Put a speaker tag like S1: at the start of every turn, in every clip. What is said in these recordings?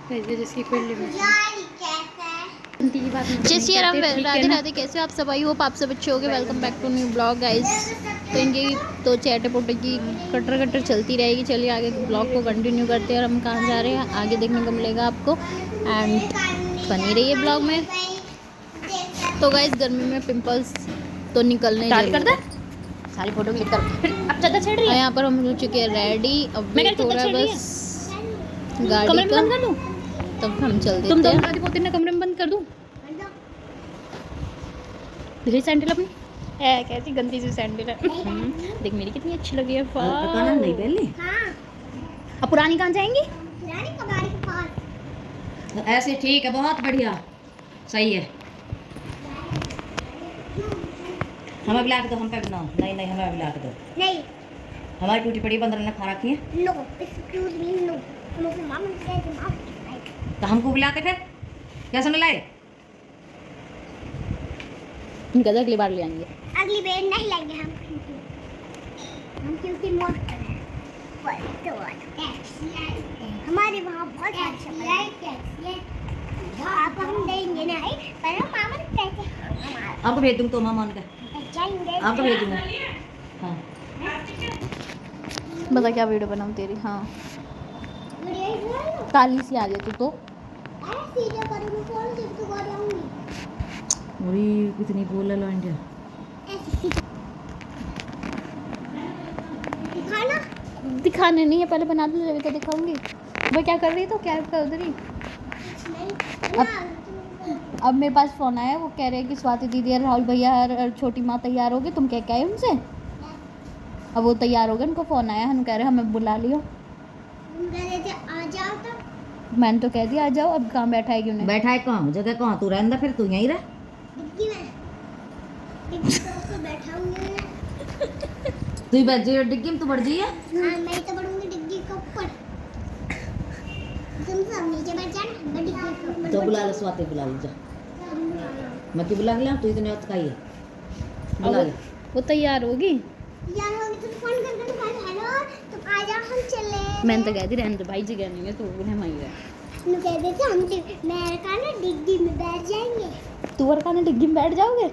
S1: जिसकी कोई लिमिट
S2: जय श्री राम, राधे राधे। कैसे हो आप सब? आई होप आप सब अच्छे होगे। Welcome back to new blog guys. तो इनकी तो चैटे पोटे की कटर कटर चलती रहेगी। चलिए आगे ब्लॉग को कंटिन्यू करते हैं और हम कहाँ जा रहे हैं आगे देखने को मिलेगा आपको। एंड बनी रही है ब्लॉग में। तो गाइस गर्मी में पिंपल्स तो निकलने जरूर।
S1: सारी फोटो क्लिक कर फिर अब ज़्यादा छेड़ रही है।
S2: यहाँ पर हम हो चुके हैं रेडी। अब
S1: मैं
S2: वेट हो रहा है बस गाड़ी
S1: कमरे में
S2: का,
S1: बंद कर दूँ?
S2: तब हम चल
S1: तुम
S2: देते
S1: दोनों
S2: हैं।
S1: दादी पोते ने कमरे में बंद कर दूँ? दिल्ली सैंडल अपनी है कैसी गंदी सी सैंडल है। देख मेरी कितनी अच्छी लगी है।
S3: नहीं पहले
S1: अब पुरानी कहाँ जाएंगी?
S3: ऐसे ठीक है, बहुत बढ़िया, सही है। हमें भी ला के दो, हम पे बनाओ। नहीं नहीं, हमें भी ला के दो।
S4: नहीं,
S3: हमारी टूटी पड़ी बंदर ने खा रखी है।
S4: No, excuse me, no. मुझे मामा ने कहा कि मामा
S3: तो हमको भी लाते फिर क्या समझ लाए?
S2: इनका अगली बार ले आएंगे।
S4: अगली बार नहीं लाएंगे हम क्योंकि मौत कर रहे हैं। हमारे वहाँ बहुत आप हम देंगे नहीं, पर मामा ने कहते
S3: आपको भेज दूँगा तो मामा उनका आपको भेज दूँगा। हाँ
S2: बता क्या वीडियो बनाऊँ तेरी? हाँ काली सी आ गई तू तो।
S3: पूरी कितनी बोल लो इंडिया।
S2: दिखाने नहीं है, पहले बना दो जब तो दिखाऊंगी। वो क्या कर रही तो क्या कर उधर ही। अब मेरे पास फ़ोन आया, वो कह रहे हैं कि स्वाति दीदी और राहुल भैया और छोटी माँ तैयार हो गए, तुम क्या कहे उनसे? अब वो तैयार हो गए, उनको फ़ोन आया, हम कह रहे हमें बुला लियो। मैंने तो कह दिया आ जाओ। अब कहाँ बैठा है क्यों नहीं?
S3: बैठा है कहाँ? जगह कहाँ? तू रहंदा फिर, तू यहीं रह। तू बैठ जाइए डिग्गी में, तू बढ़ जाइए।
S4: हाँ, मैं तो बढ़ूंगी डिग्गी के ऊपर। तुम सब नीचे बैठ जाना, मैं डिग्गी के ऊपर।
S3: तो बुला ले स्वाति, बुला ले जा। मैं क्यों बुला लिया? तू इतने औत खाई है, बुला ले।
S2: वो तैयार होगी।
S4: यार होगी तो फोन करके तो हेलो तुम आ जाओ, हम चले।
S2: मैंने तो कह दी रहने दो भाई जी, कहने तो उन्हें वहीं रहे।
S4: मैं कह देते हम मैं का ना डिग्गी में बैठ जाएंगे।
S2: तू और खाने डिग्गी में बैठ जाओगे?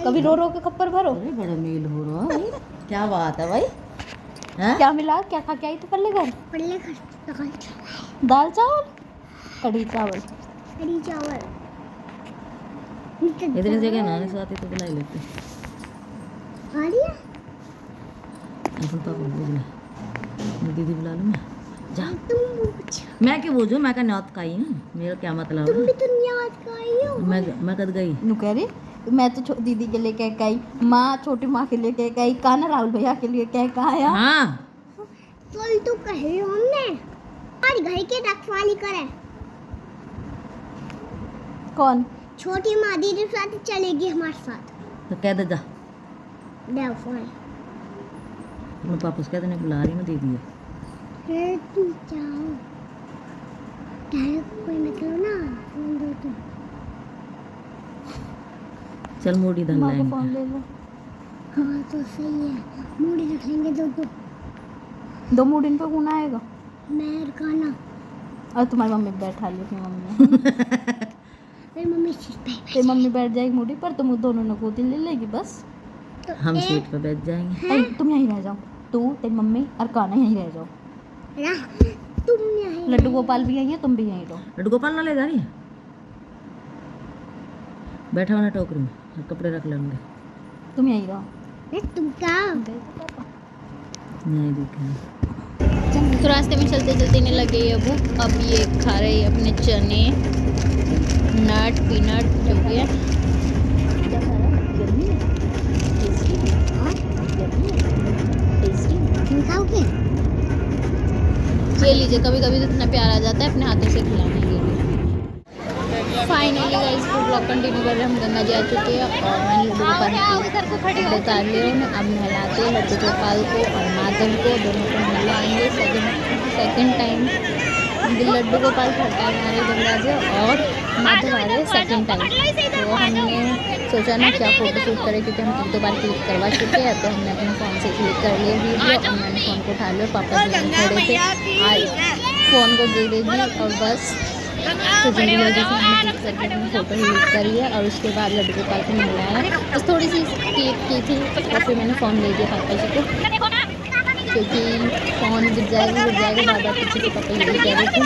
S2: कभी रो रो के खप्पर भरो।
S3: अरे बड़ा मेल हो रहा है। क्या बात है भाई? हैं?
S2: क्या मिला? क्या खा के आई तू पल्ले घर?
S4: पल्ले खा
S2: दाल चावल, कढ़ी चावल।
S4: कढ़ी चावल।
S3: इतनी जगह ना स्वाति तो बुला ही लेते।
S4: खा लिया?
S3: अपन पापा बोल मैं दीदी बुला लूँ। मैं जा।
S4: तुम पूछ।
S3: मैं क्यों बोझू? मैं का न्यौत का ही हूँ, मेरा क्या मतलब
S4: तुम
S3: है?
S4: भी तो याद का ही हो।
S3: मैं कद गई।
S2: नु कह रही मैं तो दीदी के लिए कह के आई, माँ छोटी माँ के लिए कह के आई, काना राहुल भैया के लिए कह के आया।
S3: हाँ
S4: तो कहे हमने आज घर के रखवाली करे।
S2: कौन?
S4: छोटी माँ दीदी साथ चलेगी हमारे साथ।
S3: तो कह दे जा।
S4: दे फोन।
S3: मैं पापा से कहते नहीं बुला रही मैं दीदी है।
S4: तुम जाओ, कोई मतलब ना फोन दो तुम।
S3: चल मोड़ी धल
S2: माँ को
S3: लाएंगे।
S2: फोन ले लो।
S4: हाँ तो सही है, मूडी रख लेंगे
S2: दो मूड इन पे कौन आएगा?
S4: मैं खाना
S2: और तुम्हारी मम्मी बैठा ली अपनी मम्मी ने।
S4: मेरी मम्मी सीट पे
S2: तेरी मम्मी बैठ जाएगी मूडी पर, तुम दोनों ने गोदी ले लेगी बस।
S4: तो
S3: हम सीट पे बैठ जाएंगे।
S2: अरे तुम यहीं रह जाओ, तू तेरी मम्मी और काना यहीं रह जाओ।
S4: तुम यहीं
S2: लड्डू गोपाल भी यहीं है, तुम भी यहीं रहो।
S3: लड्डू गोपाल ना ले जा रही है? बैठा हुआ टोकरी में, कपड़े रख लेंगे।
S2: तुम यहीं रहो।
S4: तुम क्या
S3: नहीं दिखा।
S2: तो रास्ते में चलते चलते नहीं लगे ये भूख। अब ये खा रहे हैं अपने चने, नट पीनट जो भी है।
S4: खाओगे?
S2: ये लीजिए, कभी कभी तो इतना प्यार आ जाता है अपने हाथों से खिलाने के लिए। फाइनली गाइस वो ब्लॉग कंटिन्यू कर रहे हैं। हम गंगा जा चुके हैं और मैं लड्डू गोपाल की उतार ले रही हूँ। अब नहलाते हैं लड्डू गोपाल को और माधव को, दोनों को नहलाएंगे second time. Laddu Gopal first time आ रहे गंगा जी और माधव आ रहे सेकंड टाइम। तो हमने सोचा ना क्या फ़ोटो शूट करें, क्योंकि हम 1-2 बार क्लिक करवा चुके हैं। तो हमने अपने फ़ोन से क्लिक कर लिया वीडियो और मैंने फ़ोन को उठा लिया। पापा जी खड़े थे। फ़ोन को दे देगी और बस। तो जल्दी जल्दी से हमने क्लिक करके अपनी फ़ोटो क्लिक करी है और उसके बाद लड्डू गोपाल को नहलाया। बस थोड़ी सी केक की थी और फिर मैंने फ़ोन दे दिया पापा जी को, क्योंकि फ़ोन गिर जाएगा बार बार पीछे से पापा यही कह रहे थे।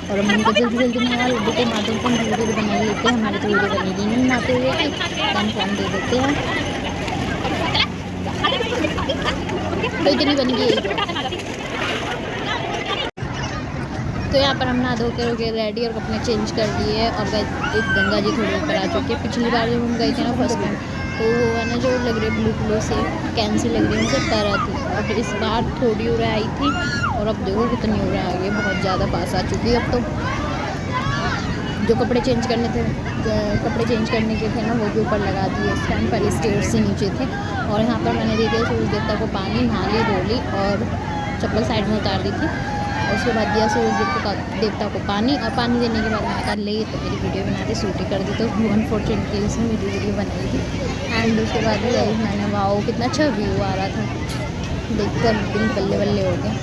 S2: और हम उनको जल्दी जल्दी नहला लड्डू को माध्यम से हम वीडियो बना लेते हैं, हमारी तो वीडियो बनेगी नहीं नहाते हुए की, तो हम फ़ोन दे देते हैं। तो इतनी बन गई। तो यहाँ पर हम नहा धो के हो गए रेडी और कपड़े चेंज कर लिए और गए गंगा जी थोड़ी ऊपर आ चुके हैं। पिछली बार जब हम गए थे ना फर्स्ट टाइम, तो वो है ना जो लग रही है ब्लू से कैंसिल लग रही है, उनसे तरह थी। और फिर इस बार थोड़ी उड़ा आई थी और अब देखो कितनी उड़ा आ गई, बहुत ज़्यादा पास आ चुकी है। अब तो जो कपड़े चेंज करने के थे ना वो भी ऊपर लगा दिए इस टाइम, पहले स्टेयर्स से नीचे थे। और यहाँ पर मैंने दे दिया सूरज देवता को पानी, नहा ली धो ली और चप्पल साइड में उतार दी थी। और उसके बाद दिया सूरज देवता को पानी, और पानी देने के बाद मैंने कहा ले तो मेरी वीडियो बना दी, शूट ही कर दी। तो अनफॉर्चुनेटली उसने मेरी वीडियो बनाई थी। एंड उसके बाद मैंने वाओ कितना अच्छा व्यू आ रहा था, देखकर दिल बल्ले बल्ले हो गया।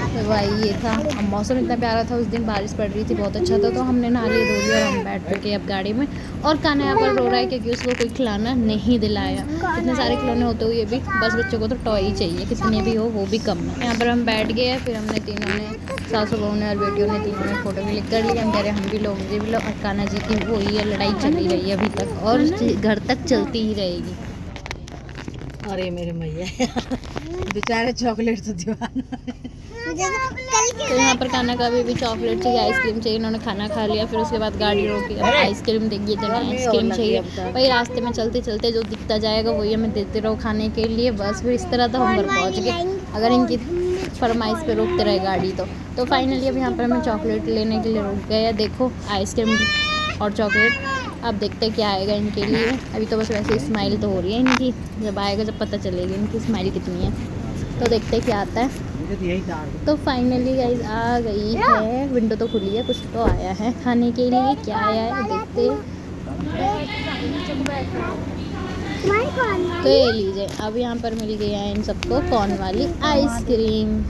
S2: तो भाई ये था, अब मौसम इतना प्यारा था, उस दिन बारिश पड़ रही थी, बहुत अच्छा था। तो हमने नहा लिया धो लिया और हम बैठ चुके अब गाड़ी में। और कान्हा यहाँ पर रो रहा है क्योंकि उसको कोई खिलौना नहीं दिलाया। इतने सारे खिलौने होते हुए भी बस बच्चों को तो टॉय ही चाहिए, कितने भी हो वो भी कम है। यहाँ पर हम बैठ गए, फिर हमने तीनों ने, सासू बहू ने और बेटियों ने, तीनों ने फ़ोटो क्लिक कर लिया। हम कह रहे हम भी लो मुझे भी लो। और कान्हा जी की वही है, लड़ाई चली रही है अभी तक और घर तक चलती ही रहेगी।
S3: अरे मेरे मैया बेचारे चॉकलेट तो दीवाना।
S2: तो यहाँ पर कान्हा का भी चॉकलेट चाहिए, आइसक्रीम चाहिए। इन्होंने खाना खा लिया, फिर उसके बाद गाड़ी रोकी, अब आइसक्रीम देखिए तो आइसक्रीम चाहिए भाई। रास्ते में चलते चलते जो दिखता जाएगा वही हमें देते रहो खाने के लिए, बस फिर इस तरह तो हम घर पहुँच गए अगर इनकी फरमाइश पे रोकते रहे गाड़ी तो फाइनली अब यहाँ पर हमें चॉकलेट लेने के लिए रुक गए। देखो आइसक्रीम और चॉकलेट, अब देखते क्या आएगा इनके लिए। अभी तो बस वैसे स्माइल तो हो रही है इनकी, जब आएगा जब पता चलेगी इनकी स्माइल कितनी है, तो देखते क्या आता है। तो फाइनली गाइस आ गई है, विंडो तो खुली है, कुछ तो आया है खाने के लिए, क्या आया है देखते। तो ये लीजिए, अब यहाँ पर मिल गया है इन सबको कॉर्न वाली आइसक्रीम।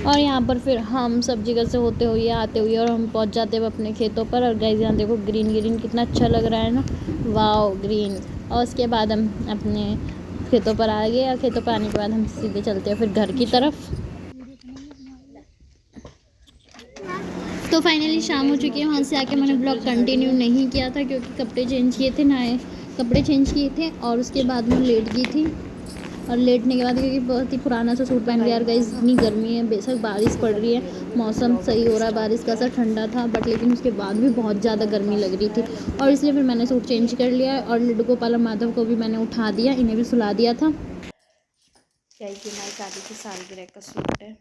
S2: और यहाँ पर फिर हम सब जगह से होते हुए आते हुए और हम पहुँच जाते हैं अपने खेतों पर। और गाइस यहाँ देखो ग्रीन ग्रीन कितना अच्छा लग रहा है ना, वाओ ग्रीन। और उसके बाद हम अपने खेतों पर आ गए, और खेतों पर आने के बाद हम सीधे चलते हैं फिर घर की तरफ। तो फाइनली शाम हो चुकी है, वहाँ से आके मैंने ब्लॉग कंटिन्यू नहीं किया था क्योंकि कपड़े चेंज किए थे, नए कपड़े चेंज किए थे और उसके बाद मैं लेट गई थी। और लेटने के बाद क्योंकि बहुत ही पुराना सा सूट पहन लिया। और गाइस इतनी गर्मी है, बेशक बारिश पड़ रही है, मौसम सही हो रहा है, बारिश का सा ठंडा था, बट लेकिन उसके बाद भी बहुत ज़्यादा गर्मी लग रही थी। और इसलिए फिर मैंने सूट चेंज कर लिया और लड्डू गोपाल और माधव को भी मैंने उठा दिया, इन्हें भी सुला दिया था।
S1: क्या कि हमारी शादी की सालगिरह का सूट है।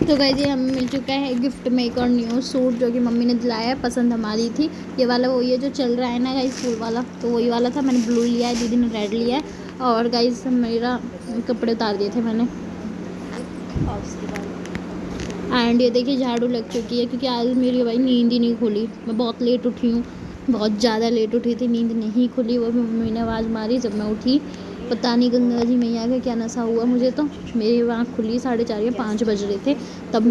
S2: तो गाइस ये हमें मिल चुका है गिफ्ट में एक और न्यू सूट जो कि मम्मी ने दिलाया है, पसंद हमारी थी। ये वाला वही है जो चल रहा है ना गाइस, फूल वाला, तो वही वाला था। मैंने ब्लू लिया है, दीदी ने रेड लिया है। और गाइस मेरा कपड़े उतार दिए थे मैंने।
S1: और उसके बाद
S2: एंड ये देखिए झाड़ू लग चुकी है क्योंकि आज मेरी भाई नींद ही नहीं खुली, मैं बहुत लेट उठी हूँ, बहुत ज़्यादा लेट उठी थी, नींद नहीं खुली। वो भी मम्मी ने आवाज़ मारी जब मैं उठी, पता नहीं गंगा जी मैया का क्या नशा हुआ मुझे, तो मेरी आँख खुली 4:30 या 5 बज रहे थे तब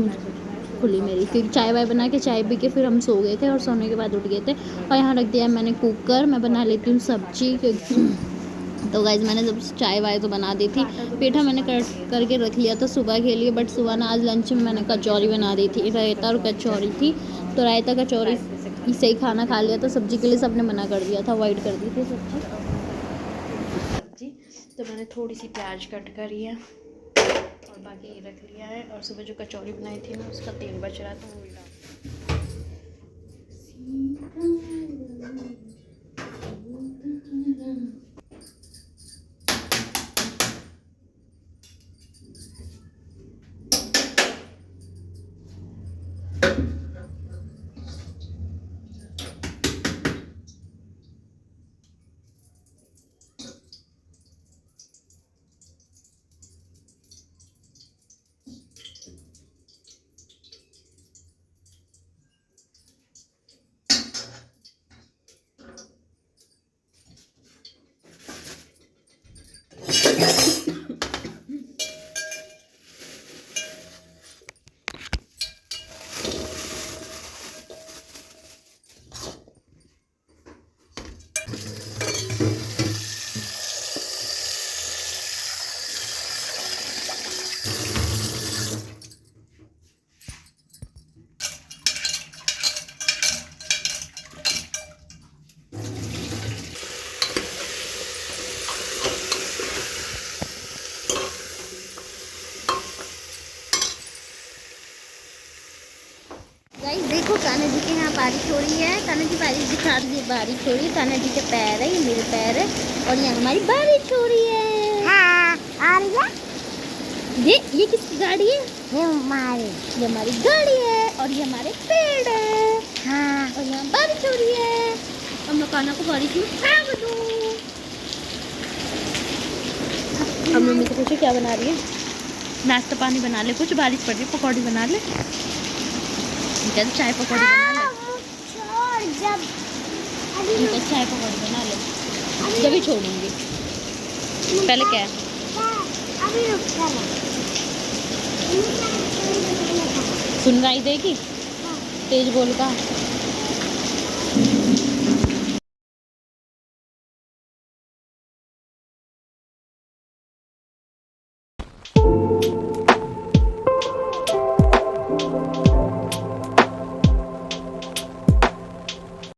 S2: खुली मेरी, क्योंकि चाय वाय बना के चाय पी के फिर हम सो गए थे और सोने के बाद उठ गए थे। और यहाँ रख दिया मैंने कुकर, मैं बना लेती हूँ सब्जी क्योंकि तो गाइज मैंने जब चाय वाय तो बना दी थी, पेठा मैंने करके रख लिया था सुबह के लिए, बट सुबह ना आज लंच में मैंने कचौरी बना दी थी, रायता और कचौरी थी। तो रायता कचौरी से ही खाना खा लिया था, सब्जी के लिए सबने मना कर दिया था, अवॉइड कर दी थी
S1: सब्जी। तो मैंने थोड़ी सी प्याज कट करी है और बाकी ये रख लिया है। और सुबह जो कचौरी बनाई थी ना उसका तेल बच रहा था, वो डाल।
S2: ताना जी के यहाँ बारिश हो रही है। ताना जी बारिश दिखा दीजिए, बारिश हो रही है। ताना जी के पैर है, ये मेरे पैर है और यहाँ हमारी बारिश हो रही है।
S4: हाँ आ रही है।
S2: ये किसकी गाड़ी है?
S4: ये हमारी।
S2: ये हमारी गाड़ी है और ये हमारे पेड़ है।
S4: हाँ
S2: और यहाँ बारिश हो रही है और मैं काना को बारिश में फेंक दूँ। अब मम्मी से पूछो क्या बना रही है। नाश्ता पानी बना ले, कुछ बारिश पड़ रही है, पकौड़ी बना ले। क्या चाय पकौड़ी बना ले।
S4: छोड़ जब
S2: इनका चाय पकौड़ी बना ले, जब ही छोड़ूंगी। पहले क्या है?
S4: अभी रुक कर
S2: सुनवाई देगी तेज बोल का।